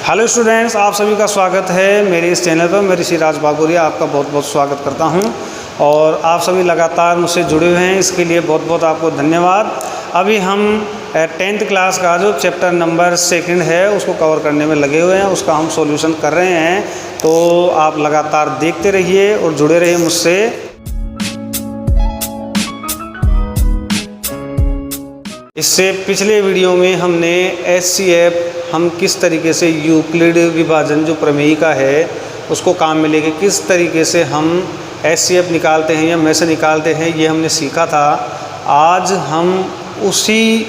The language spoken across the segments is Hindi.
हेलो स्टूडेंट्स, आप सभी का स्वागत है मेरे इस चैनल पर। मैं ऋषिराज बागोरिया आपका बहुत बहुत स्वागत करता हूं और आप सभी लगातार मुझसे जुड़े हुए हैं, इसके लिए बहुत बहुत आपको धन्यवाद। अभी हम 10th क्लास का जो चैप्टर नंबर 2 है उसको कवर करने में लगे हुए हैं, उसका हम सॉल्यूशन कर रहे हैं। तो आप लगातार देखते रहिए और जुड़े रहिए मुझसे। इससे पिछले वीडियो में हमने HCF हम किस तरीके से यूक्लिड विभाजन जो प्रमेयिका है उसको काम में लेके किस तरीके से हम HCF निकालते हैं या मैसे निकालते हैं, ये हमने सीखा था। आज हम उसी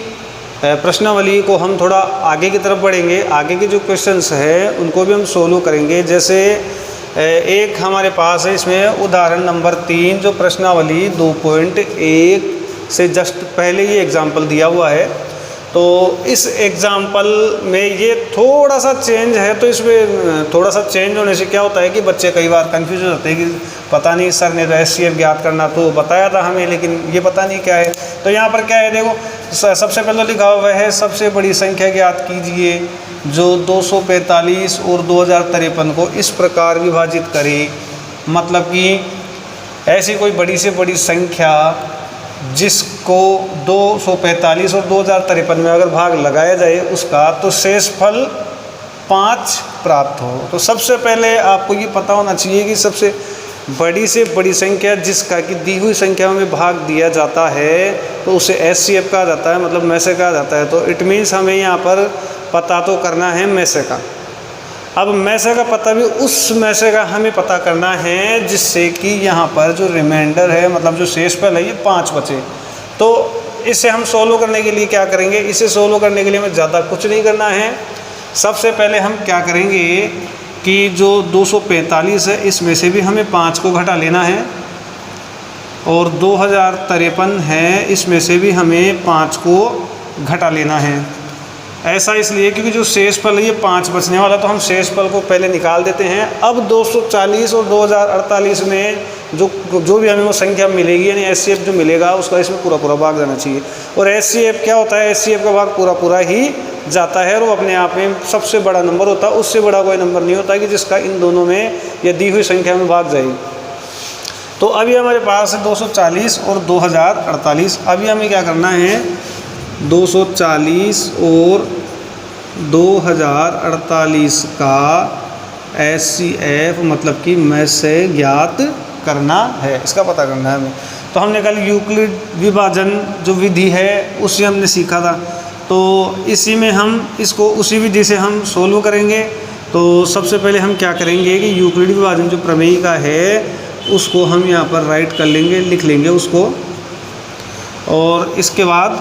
प्रश्नावली को हम थोड़ा आगे की तरफ बढ़ेंगे। आगे के जो क्वेश्चंस हैं उनको भी हम सोल्व करेंगे। जैसे एक हमारे पास है इसमें उदाहरण नंबर 3 जो प्रश्नावली 2.1 से जस्ट पहले ये एग्ज़ाम्पल दिया हुआ है। तो इस एग्ज़ाम्पल में ये थोड़ा सा चेंज है, तो इसमें थोड़ा सा चेंज होने से क्या होता है कि बच्चे कई बार कंफ्यूज हो जाते हैं कि पता नहीं सर ने HCF ज्ञात करना तो बताया था हमें, लेकिन ये पता नहीं क्या है। तो यहाँ पर क्या है, देखो सबसे पहले लिखा हुआ है सबसे बड़ी संख्या ज्ञात कीजिए जो 245 और 2053 को इस प्रकार विभाजित करे। मतलब कि ऐसी कोई बड़ी से बड़ी संख्या जिसको 245 और 2053 में अगर भाग लगाया जाए उसका तो शेष फल 5 प्राप्त हो। तो सबसे पहले आपको ये पता होना चाहिए कि सबसे बड़ी से बड़ी संख्या जिसका कि दी हुई संख्या में भाग दिया जाता है तो उसे HCF कहा जाता है, मतलब मैसे कहा जाता है। तो इट मीन्स हमें यहाँ पर पता तो करना है मैसे का। अब मैसे का पता भी उस मैसे का हमें पता करना है जिससे कि यहाँ पर जो रिमाइंडर है, मतलब जो शेष फल है, ये 5 बचे। तो इसे हम सोल्व करने के लिए क्या करेंगे, इसे सोल्व करने के लिए हमें ज़्यादा कुछ नहीं करना है। सबसे पहले हम क्या करेंगे कि जो 245 है इसमें से भी हमें 5 को घटा लेना है और 2053 है इसमें से भी हमें 5 को घटा लेना है। ऐसा इसलिए क्योंकि जो शेष फल है ये 5 बचने वाला, तो हम शेष फल को पहले निकाल देते हैं। अब 240 और 2048 में जो भी हमें वो संख्या मिलेगी यानी HCF जो मिलेगा उसका इसमें पूरा पूरा भाग जाना चाहिए। और HCF क्या होता है, HCF का भाग पूरा पूरा ही जाता है और वो अपने आप में सबसे बड़ा नंबर होता है। उससे बड़ा कोई नंबर नहीं होता कि जिसका इन दोनों में या दी हुई संख्या में भाग जाएगी। तो अभी हमारे पास है 240 और 2048। अभी हमें क्या करना है, 240 और 2048 का HCF मतलब कि मैसे ज्ञात करना है, इसका पता करना है हमें। तो हमने कल यूक्लिड विभाजन जो विधि है उससे हमने सीखा था, तो इसी में हम इसको उसी विधि से हम सोल्व करेंगे। तो सबसे पहले हम क्या करेंगे कि यूक्लिड विभाजन जो प्रमेयिका है उसको हम यहाँ पर राइट कर लेंगे, लिख लेंगे उसको। और इसके बाद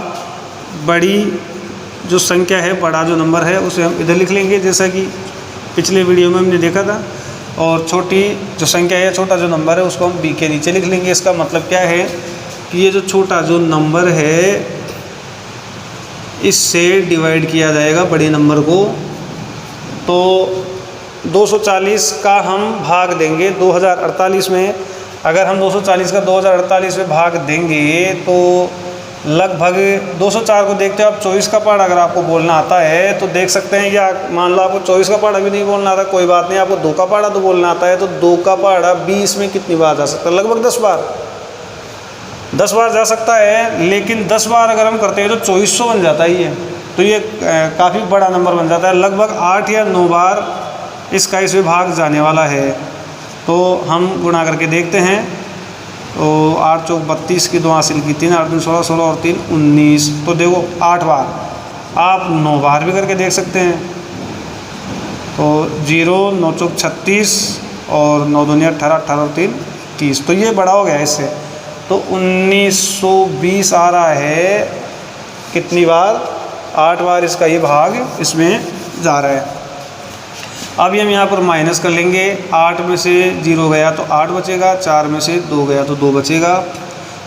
बड़ी जो संख्या है, बड़ा जो नंबर है उसे हम इधर लिख लेंगे जैसा कि पिछले वीडियो में हमने देखा था। और छोटी जो संख्या है, छोटा जो नंबर है उसको हम B के नीचे लिख लेंगे। इसका मतलब क्या है कि ये जो छोटा जो नंबर है इससे डिवाइड किया जाएगा बड़े नंबर को। तो 240 का हम भाग देंगे 2048 में। अगर हम 240 का 2048 में भाग देंगे तो लगभग 204 को देखते हो आप 24 का पहाड़ अगर आपको बोलना आता है तो देख सकते हैं, या मान लो आपको 24 का पहाड़ा भी नहीं बोलना आता, कोई बात नहीं, आपको 2 का पहाड़ा तो बोलना आता है। तो 2 का पहाड़ा 20 में कितनी बार जा सकता है, लगभग 10 बार, 10 बार जा सकता है। लेकिन 10 बार अगर हम करते हैं तो 2400 बन जाता है ये। तो ये काफ़ी बड़ा नंबर बन जाता है, लगभग 8 या 9 बार इसका इसमें भाग जाने वाला है। तो हम गुणा करके देखते हैं। तो 8 चौक 32 की 2 हासिल की 3, 8 दूनी 16, 16 और 3 19। तो देखो 8 बार, आप 9 बार भी करके देख सकते हैं। तो 0, 9 चौक 36 और 9 दूनी 18, 18 और 3 30। तो ये बड़ा हो गया इससे। तो 1920 आ रहा है कितनी बार, 8 बार इसका ये भाग इसमें जा रहा है। अभी हम यहाँ पर माइनस कर लेंगे। 8 में से 0 गया तो 8 बचेगा, 4 में से 2 गया तो 2 बचेगा,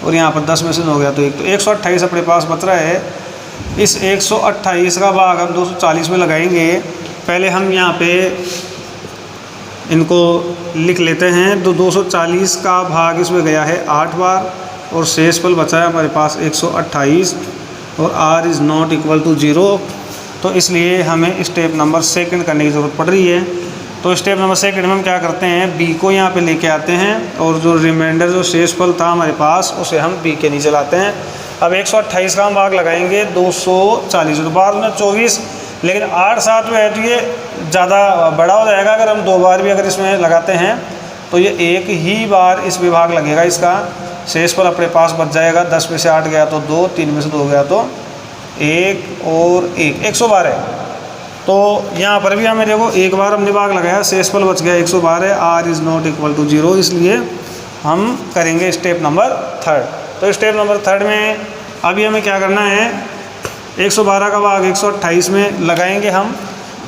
और यहाँ पर 10 में से 9 गया तो 1। तो 128 अपने पास बच रहा है। इस 128 का भाग हम 240 में लगाएंगे। पहले हम यहाँ पे इनको लिख लेते हैं। तो 240 का भाग इसमें गया है 8 बार और शेष फल बचा है हमारे पास 128 और r is not equal to 0। तो इसलिए हमें स्टेप नंबर सेकंड करने की ज़रूरत पड़ रही है। तो स्टेप नंबर सेकंड में हम क्या करते हैं, बी को यहाँ पे लेके आते हैं और जो रिमाइंडर जो शेषफल था हमारे पास उसे हम बी के नीचे लाते हैं। अब 128 का हम भाग लगाएंगे 240, तो 12 में 24, लेकिन 8 7 में है तो ये ज़्यादा बड़ा हो जाएगा। अगर हम 2 बार भी अगर इसमें लगाते हैं तो ये एक ही बार इस विभाग लगेगा, इसका शेषफल अपने पास बच जाएगा। 10 में से 8 गया तो 2, 3 में से 2 गया तो 1 और 1, 112। तो यहाँ पर भी हमें देखो एक बार हमने भाग लगाया, शेषफल बच गया 112, R is not equal to 0, इसलिए हम करेंगे स्टेप नंबर थर्ड। तो स्टेप नंबर थर्ड में अभी हमें क्या करना है, 112 का भाग 128 में लगाएंगे हम।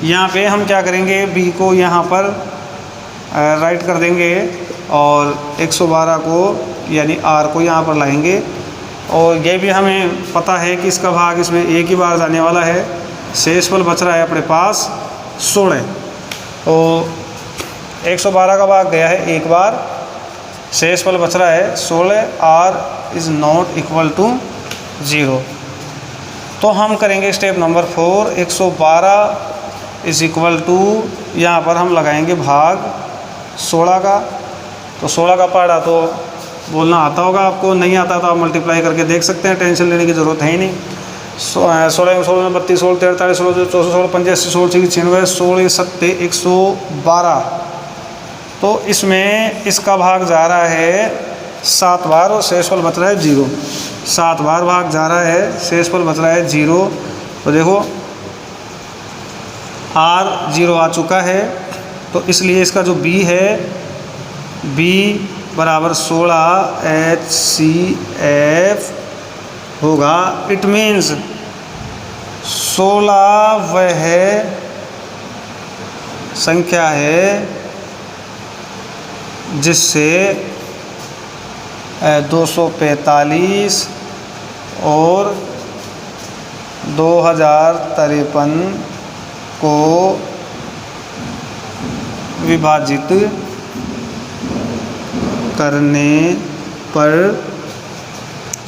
यहाँ पे हम क्या करेंगे, बी को यहाँ पर राइट कर देंगे और 112 को यानी आर को यहाँ पर लाएंगे। और ये भी हमें पता है कि इसका भाग इसमें एक ही बार जाने वाला है। शेषफल बच रहा है अपने पास 16, तो 112 का भाग गया है एक बार, शेषफल बच रहा है 16, R is not equal to 0। तो हम करेंगे step number 4, 112 is equal to, यहाँ पर हम लगाएंगे भाग 16 का। तो 16 का पहाड़ा तो बोलना आता होगा आपको, नहीं आता तो आप मल्टीप्लाई करके देख सकते हैं, टेंशन लेने की ज़रूरत है ही नहीं। 16 में 16 में 32, 16 43, 16 64, 16 85, 16 96, 16 7 112। तो इसमें इसका भाग जा रहा है 7 बार और शेषफल बच रहा है 0। 7 बार भाग जा रहा है, शेषफल बच रहा है 0। तो देखो आर 0 आ चुका है, तो इसलिए इसका जो बी है, बी बराबर 16 HCF होगा। इट मीन्स 16 वह संख्या है जिससे 245 और 2053 को विभाजित करने पर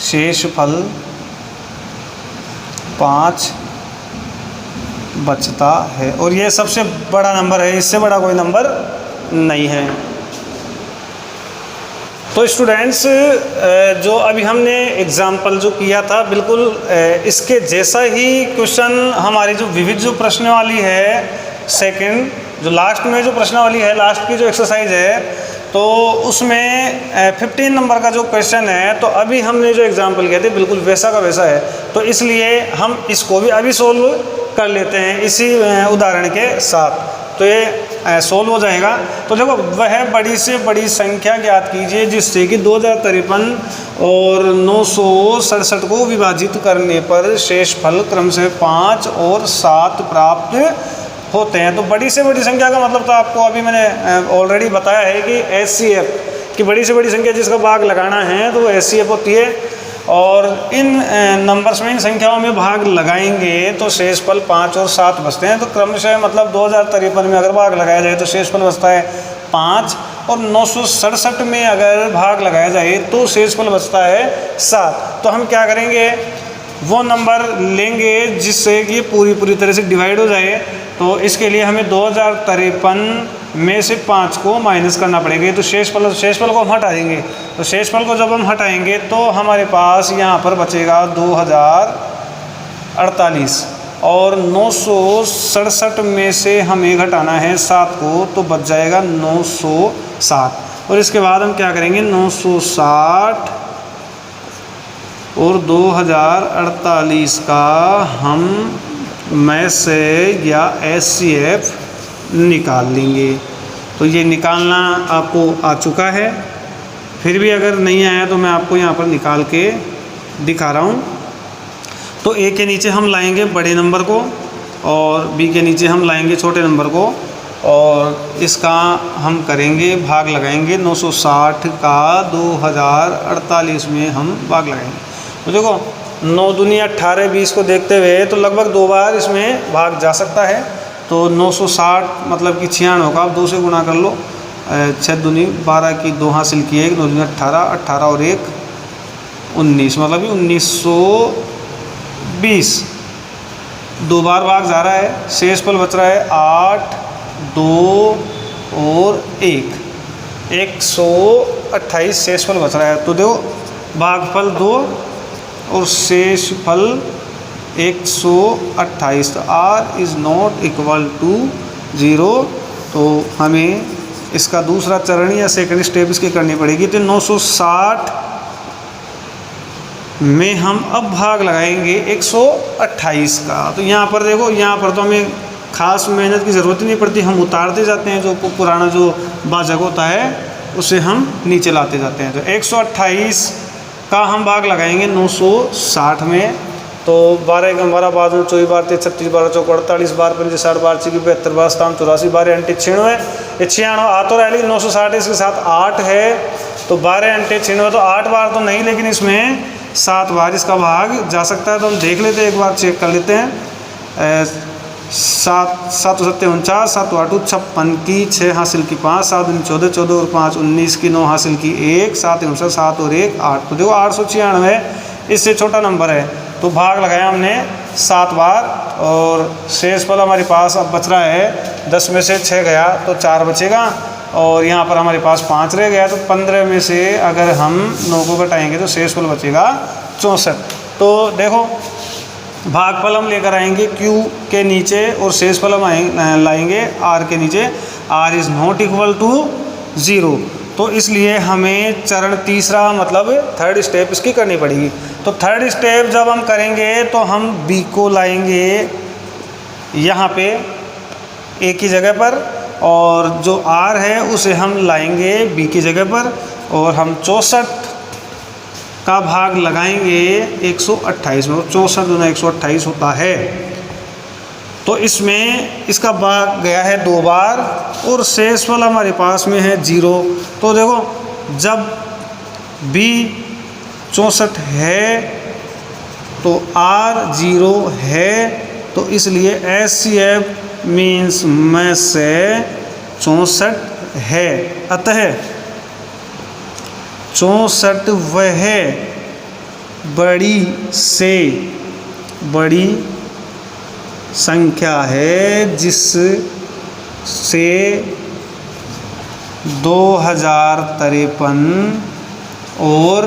शेषफल 5 बचता है। और ये सबसे बड़ा नंबर है, इससे बड़ा कोई नंबर नहीं है। तो स्टूडेंट्स, जो अभी हमने एग्जाम्पल जो किया था, बिल्कुल इसके जैसा ही क्वेश्चन हमारी जो विविध जो प्रश्नावली है, सेकंड जो लास्ट में जो प्रश्नावली है, लास्ट की जो एक्सरसाइज है, तो उसमें 15 नंबर का जो क्वेश्चन है, तो अभी हमने जो एग्जाम्पल किए थे बिल्कुल वैसा का वैसा है। तो इसलिए हम इसको भी अभी सोल्व कर लेते हैं इसी उदाहरण के साथ, तो ये सोल्व हो जाएगा। तो देखो, वह बड़ी से बड़ी संख्या ज्ञात कीजिए जिससे कि 2053 और 967 को विभाजित करने पर शेषफल क्रम से 5 और 7 प्राप्त होते हैं। तो बड़ी से बड़ी संख्या का मतलब तो आपको अभी मैंने ऑलरेडी बताया है कि HCF की बड़ी से बड़ी संख्या जिसका भाग लगाना है तो वो HCF होती है। और इन नंबर्स में, इन संख्याओं में भाग लगाएंगे तो शेषफल 5 और 7 बचते हैं। तो क्रमशः मतलब 2053 में अगर भाग लगाया जाए तो शेषफल बचता है 5, और 967 में अगर भाग लगाया जाए तो शेषफल बचता है 7। तो हम क्या करेंगे, वो नंबर लेंगे जिससे कि पूरी तरह से डिवाइड हो जाए। तो इसके लिए हमें 2053 में से 5 को माइनस करना पड़ेगा। तो शेषफल को हम हटा देंगे। तो शेषफल को जब हम हटाएंगे तो हमारे पास यहाँ पर बचेगा 2048, और 967 में से हमें घटाना है 7 को, तो बच जाएगा 960। और इसके बाद हम क्या करेंगे, 960 और 2048 का हम में से या HCF निकाल लेंगे। तो ये निकालना आपको आ चुका है। फिर भी अगर नहीं आया तो मैं आपको यहाँ पर निकाल के दिखा रहा हूँ। तो A के नीचे हम लाएंगे बड़े नंबर को और B के नीचे हम लाएंगे छोटे नंबर को, और इसका हम करेंगे भाग लगाएंगे 960 का 2048 में हम भाग लगाएंगे। तो देखो 9 दूनी 18, 20 को देखते हुए तो लगभग 2 बार इसमें भाग जा सकता है। तो 960 मतलब कि 96 होगा, आप 2 से गुणा कर लो। 6 दूनी 12 की 2 हासिल किए, 9 दूनी 18, 18 और 1 19, मतलब 1920 2 बार भाग जा रहा है, शेषफल बच रहा है 8, 2 और 1, 128 शेषफल बच रहा है। तो देखो भागफल 2 और शेषफल 128, r is not equal to 0। तो हमें इसका दूसरा चरण या सेकंड स्टेप इसकी करनी पड़ेगी। तो 960 में हम अब भाग लगाएंगे 128 का। तो यहाँ पर देखो, यहाँ पर तो हमें खास मेहनत की ज़रूरत ही नहीं पड़ती, हम उतारते जाते हैं, जो पुराना जो भाजक होता है उसे हम नीचे लाते जाते हैं। तो 128 का हम भाग लगाएंगे 960 में। तो 12 का 12, 12 24, 12 36, 12 चौक 48, 12 पंजे 60, 12 छिकी 72, 12 सताम 84, 12 अंटे 96, 96 आ तो रहा है, लेकिन 960 इसके साथ 8 है। तो 12 अंटे 96, तो 8 बार तो नहीं, लेकिन इसमें 7 बार इसका भाग जा सकता है। तो हम देख लेते हैं, एक बार चेक कर लेते हैं। 7 7 7 49, 7 8 56 की 6 हासिल की 5, 7 14, 14 और 5 19 की 9 हासिल की 1, 7 7 और 1 8। तो देखो 896 इससे छोटा नंबर है। तो भाग लगाया हमने 7 बार और शेषफल हमारे पास अब बच रहा है 10 में से 6 गया तो 4 बचेगा और यहाँ पर हमारे पास 5 रह गया। तो 15 में से अगर हम 9 को घटाएंगे तो शेषफल बचेगा 64। तो देखो भागफल हम लेकर आएंगे Q के नीचे और शेषफल हम लाएंगे R के नीचे। R is not equal to 0। तो इसलिए हमें चरण तीसरा मतलब थर्ड स्टेप इसकी करनी पड़ेगी। तो थर्ड स्टेप जब हम करेंगे तो हम B को लाएंगे यहाँ पे A की जगह पर और जो R है उसे हम लाएंगे B की जगह पर और हम 64 का भाग लगाएंगे 128 में। 64 दूना 128 होता है। तो इसमें इसका भाग गया है 2 बार और शेषफल हमारे पास में है 0। तो देखो जब B 64 है तो R 0 है, तो इसलिए HCF मीन्स में से 64 है। अतः 64 वह बड़ी से बड़ी संख्या है जिससे 2053 और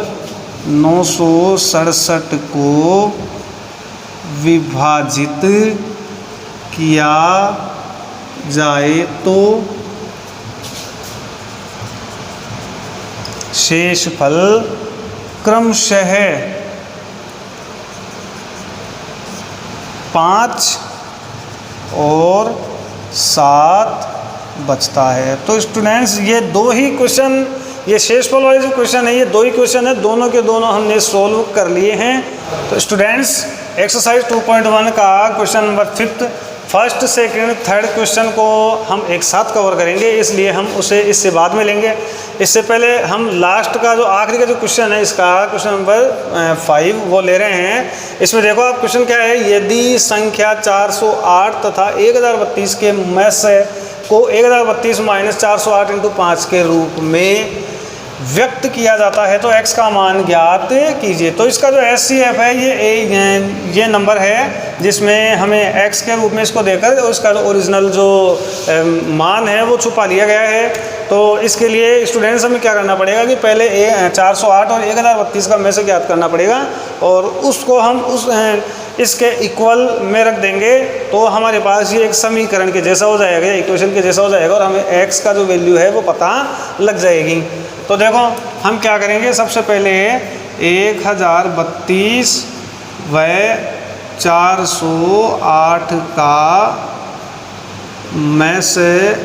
967 को विभाजित किया जाए तो शेषफल क्रमशः 5 और 7 बचता है। तो स्टूडेंट्स ये 2 ही क्वेश्चन, ये शेषफल वाले जो क्वेश्चन है ये 2 ही क्वेश्चन है, दोनों के दोनों हमने सोल्व कर लिए हैं। तो स्टूडेंट्स एक्सरसाइज 2.1 का question number 5 first second third question को हम एक साथ कवर करेंगे, इसलिए हम उसे इससे बाद में लेंगे। इससे पहले हम लास्ट का जो आखिरी का जो क्वेश्चन है इसका क्वेश्चन नंबर 5 वो ले रहे हैं। इसमें देखो आप क्वेश्चन क्या है, यदि संख्या 408 तथा 1032 के में से को 1032 माइनस 408 इंटू 5 के रूप में व्यक्त किया जाता है तो x का मान ज्ञात कीजिए। तो इसका जो HCF है ये नंबर है जिसमें हमें x के रूप में इसको देकर उसका ओरिजिनल जो मान है वो छुपा लिया गया है। तो इसके लिए स्टूडेंट्स हमें क्या करना पड़ेगा कि पहले 408 और 1032 का में से ज्ञात करना पड़ेगा और उसको हम उस इसके इक्वल में रख देंगे तो हमारे पास ये एक समीकरण के जैसा हो जाएगा, इक्वेशन के जैसा हो जाएगा और हमें x का जो वैल्यू है वो पता लग जाएगी। तो देखो हम क्या करेंगे, सबसे पहले 1032 व 408 का में से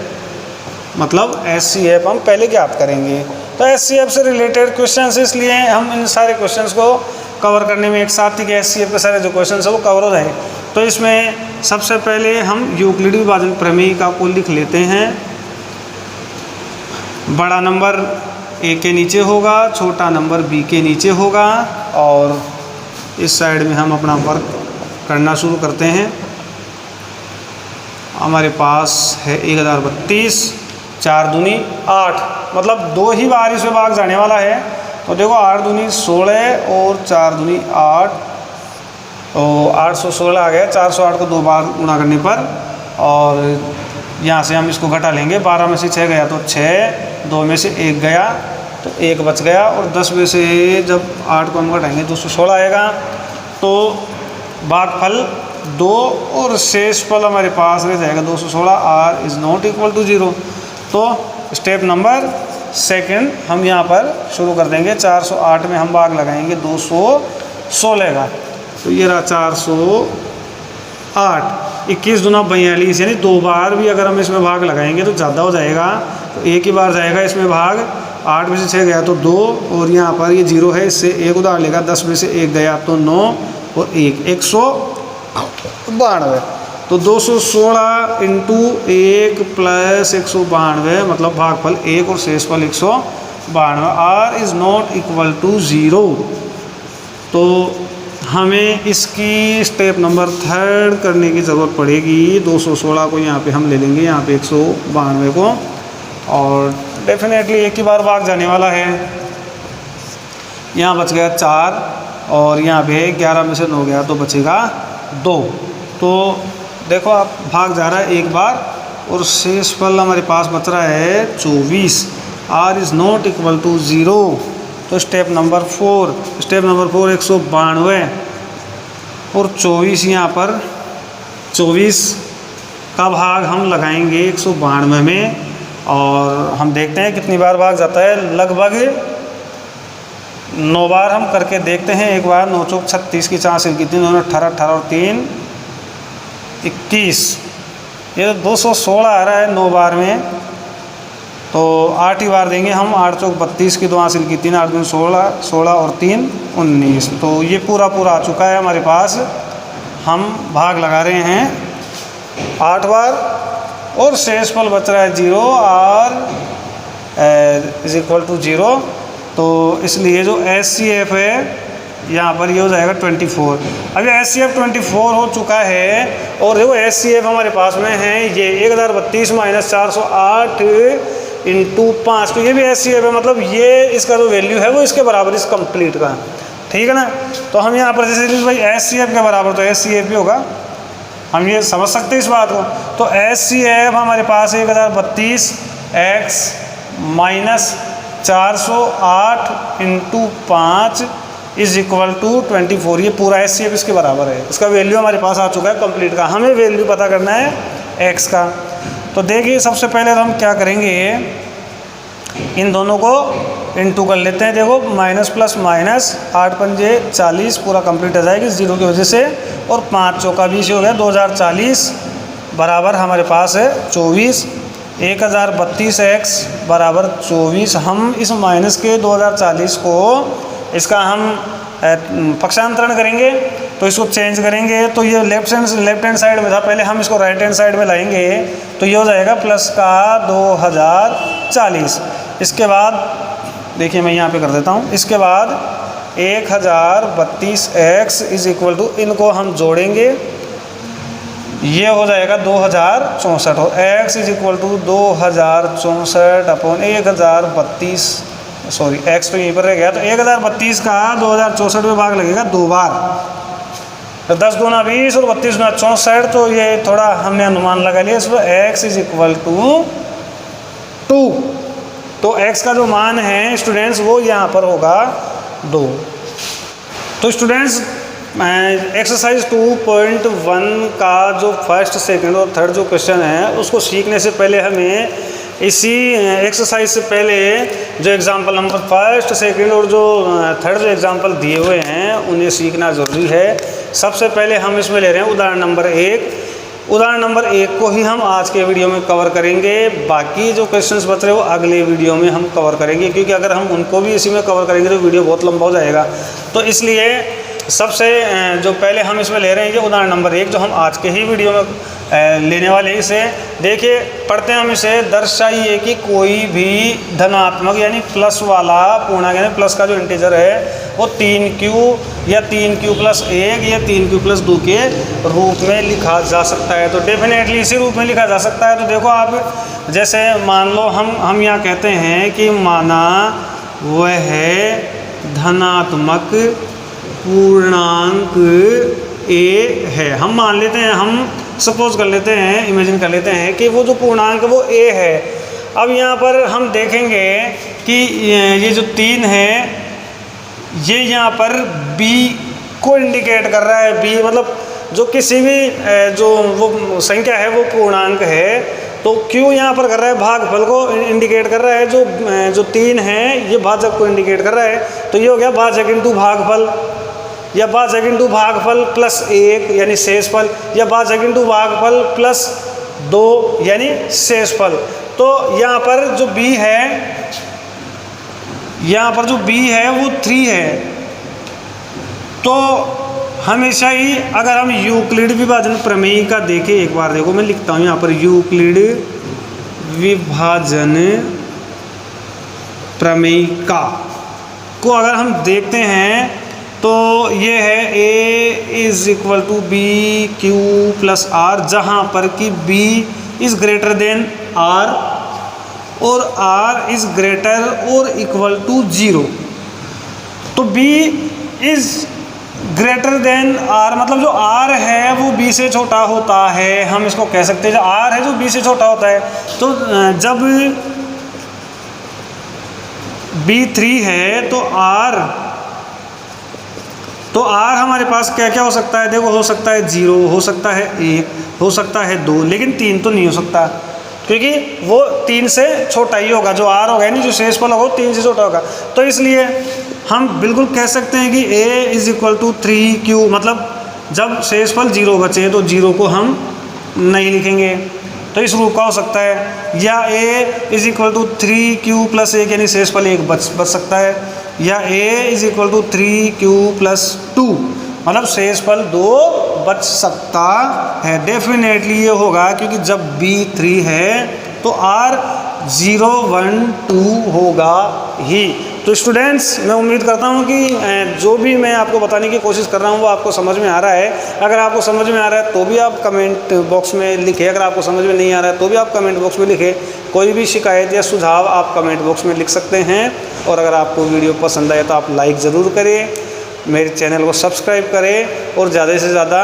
मतलब HCF हम पहले ज्ञात करेंगे। तो HCF से रिलेटेड क्वेश्चंस, इसलिए हम इन सारे क्वेश्चंस को कवर करने में एक साथ ही कि HCF के सारे जो क्वेश्चंस है वो कवर हो जाए। तो इसमें सबसे पहले हम यूक्लिड विभाजन प्रमेय का को लिख लेते हैं। बड़ा नंबर A के नीचे होगा, छोटा नंबर B के नीचे होगा और इस साइड में हम अपना वर्क करना शुरू करते हैं। हमारे पास है 1032, 4 दूनी 8, मतलब 2 ही बार इसमें भाग जाने वाला है। तो देखो 8 दूनी 16 और 4 दूनी 8, तो 816 आ गया, 408 को 2 बार गुणा करने पर, और यहाँ से हम इसको घटा लेंगे। 12 में से 6 गया तो 6, 2 में से 1 गया तो 1 बच गया, और 10 में से जब 8 को हम घटाएंगे 216 आएगा। तो भागफल 2 और शेषफल हमारे पास रह जाएगा 216। R is not equal to 0। तो स्टेप नंबर सेकंड हम यहाँ पर शुरू कर देंगे। 408 में हम भाग लगाएंगे 216 का, तो ये रहा 408। 21 दूना 42, यानी 2 बार भी अगर हम इसमें भाग लगाएंगे तो ज़्यादा हो जाएगा, तो एक ही बार जाएगा इसमें भाग। 8 में से 6 गया तो 2, और यहाँ पर ये 0 है, इससे 1 उधार लेगा। 10 में से 1 गया तो 9 और 1 192। तो 216 इंटू 1 प्लस 192, मतलब भागफल 1 और शेषफल 192। R is not equal to 0। तो हमें इसकी स्टेप नंबर 3 करने की ज़रूरत पड़ेगी। 216 को यहाँ पे हम ले लेंगे, यहाँ पे 192 को, और डेफिनेटली एक ही बार भाग जाने वाला है। यहाँ बच गया 4, और यहाँ पे 11 में से 9 गया तो बचेगा 2। तो देखो आप भाग जा रहा है एक बार, और शेषफल हमारे पास बच रहा है 24। R is not equal to 0। तो स्टेप नंबर 4 192 और 24, यहाँ पर 24 का भाग हम लगाएंगे 192 में, और हम देखते हैं कितनी बार भाग जाता है। लगभग 9 बार हम करके देखते हैं। एक बार 9 चौक 36 की 4 से कितनी, 18 18 और 3 21, ये 216 आ रहा है 9 बार में। तो 8 ही बार देंगे हम। 8 चौक 32 की 2 हासिल की 3, 8 दूनी 16, 16 और 3 19। तो ये पूरा आ चुका है हमारे पास। हम भाग लगा रहे हैं 8 बार, और शेषफल बच रहा है 0। R is equal to 0। तो इसलिए जो HCF है यहाँ पर ये हो जाएगा 24। अभी HCF 24 हो चुका है, और जो HCF हमारे पास में है ये 1032 माइनस 408 इंटू 5, तो ये भी HCF है, मतलब ये इसका जो वैल्यू है वो इसके बराबर इस कंप्लीट का, ठीक है ना। तो हम यहाँ पर जैसे भाई HCF के बराबर तो HCF भी होगा, हम ये समझ सकते हैं इस बात को। तो HCF हमारे पास 1032 x minus 408 into 5 is equal to 24। ये पूरा HCF इसके बराबर है, इसका वैल्यू हमारे पास आ चुका है कंप्लीट का। हमें वैल्यू पता करना है x का। तो देखिए सबसे पहले तो हम क्या करेंगे, इन दोनों को इनटू कर लेते हैं। देखो माइनस प्लस माइनस 8 पंजे 40 पूरा कंप्लीट हो जाएगी 0 की वजह से, और 5 चौका 20 हो गया 2040 बराबर हमारे पास है 24। 1032x बराबर 24। हम इस माइनस के 2040 को इसका हम पक्षांतरण करेंगे, तो इसको चेंज करेंगे। तो ये लेफ्ट हैंड साइड में था, पहले हम इसको राइट हैंड साइड में लाएंगे, तो ये हो जाएगा प्लस का 2040। इसके बाद देखिए मैं यहाँ पे कर देता हूँ। इसके बाद 1032x इज इक्वल टू, इनको हम जोड़ेंगे, ये हो जाएगा 2064, और x is equal to 2064 upon 1032, sorry x तो यहीं पर रह गया। तो 1032 का 2064 में भाग लगेगा 2 बार, तो 10 दूना 20 और 32 दूना 64। तो ये थोड़ा हमने अनुमान लगा लिया इसमें, x इज इक्वल टू 2। तो x का जो मान है स्टूडेंट्स वो यहाँ पर होगा 2। तो स्टूडेंट्स एक्सरसाइज 2.1 का जो फर्स्ट सेकंड और थर्ड जो क्वेश्चन है उसको सीखने से पहले हमें इसी एक्सरसाइज से पहले जो एग्जांपल नंबर फर्स्ट सेकंड और जो थर्ड जो एग्जांपल दिए हुए हैं उन्हें सीखना ज़रूरी है। सबसे पहले हम इसमें ले रहे हैं उदाहरण नंबर 1। उदाहरण नंबर 1 को ही हम आज के वीडियो में कवर करेंगे, बाकी जो क्वेश्चंस बच रहे वो अगले वीडियो में हम कवर करेंगे, क्योंकि अगर हम उनको भी इसी में कवर करेंगे तो वीडियो बहुत लंबा हो जाएगा। तो इसलिए सबसे जो पहले हम इसमें ले रहे हैं ये उदाहरण नंबर 1 जो हम आज के ही वीडियो में लेने वाले हैं। इसे देखिए पढ़ते हैं हम इसे। दर्शाइए कि कोई भी धनात्मक यानी प्लस वाला पूर्णांक यानी प्लस का जो इंटीजर है वो 3q या 3q प्लस 1 या 3q प्लस 2 के रूप में लिखा जा सकता है। तो डेफिनेटली इसी रूप में लिखा जा सकता है। तो देखो आप जैसे मान लो हम यहाँ कहते हैं कि माना वह धनात्मक पूर्णांक ए है। हम मान लेते हैं, हम सपोज कर लेते हैं, इमेजिन कर लेते हैं कि वो जो पूर्णांक वो ए है। अब यहाँ पर हम देखेंगे कि ये जो 3 है ये यहाँ पर बी को इंडिकेट कर रहा है। बी मतलब जो किसी भी जो वो संख्या है वो पूर्णांक है, तो क्यों यहाँ पर कर रहा है, भागफल को इंडिकेट कर रहा है। जो 3 है ये भाजक को इंडिकेट कर रहा है, तो ये हो गया भाजक इंटू भागफल, या भाजक इंटू भागफल प्लस 1 यानी शेषफल, या भाजक इंटू भागफल प्लस 2 यानी शेषफल। तो यहाँ पर जो b है, यहाँ पर जो b है वो 3 है। तो हमेशा ही अगर हम यूक्लिड विभाजन प्रमेय का देखें, एक बार देखो मैं लिखता हूँ यहाँ पर, यूक्लिड विभाजन प्रमेय का को अगर हम देखते हैं तो ये है a is equal to B Q plus R, जहाँ पर कि b is greater than r और r इज ग्रेटर और इक्वल टू 0। तो b is greater than r मतलब जो r है वो b से छोटा होता है। हम इसको कह सकते हैं जो r है जो b से छोटा होता है। तो जब b 3 है तो r हमारे पास क्या क्या हो सकता है, देखो हो सकता है 0, हो सकता है 1, हो सकता है 2, लेकिन 3 तो नहीं हो सकता, क्योंकि वो 3 से छोटा ही होगा। जो r होगा नहीं, जो शेषफल होगा 3 से छोटा होगा। तो इसलिए हम बिल्कुल कह सकते हैं कि a is equal to 3q, मतलब जब शेषफल 0 बचे तो 0 को हम नहीं लिखेंगे, तो इस रूप का हो सकता है। या a is equal to 3q plus 1 यानी शेषफल 1 बच सकता है, या a is equal to 3q plus 2 मतलब शेषफल 2 बच सकता है। डेफिनेटली ये होगा, क्योंकि जब b 3 है तो r 0 1 2 होगा ही। तो स्टूडेंट्स, मैं उम्मीद करता हूँ कि जो भी मैं आपको बताने की कोशिश कर रहा हूँ वो आपको समझ में आ रहा है। अगर आपको समझ में आ रहा है तो भी आप कमेंट बॉक्स में लिखें, अगर आपको समझ में नहीं आ रहा है तो भी आप कमेंट बॉक्स में लिखें। कोई भी शिकायत या सुझाव आप कमेंट बॉक्स में लिख सकते हैं। और अगर आपको वीडियो पसंद आए तो आप लाइक ज़रूर करें, मेरे चैनल को सब्सक्राइब करें, और ज़्यादा से ज़्यादा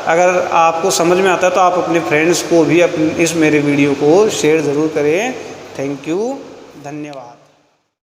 अगर आपको समझ में आता है तो आप अपने फ्रेंड्स को भी इस मेरे वीडियो को शेयर ज़रूर करें। थैंक यू, धन्यवाद।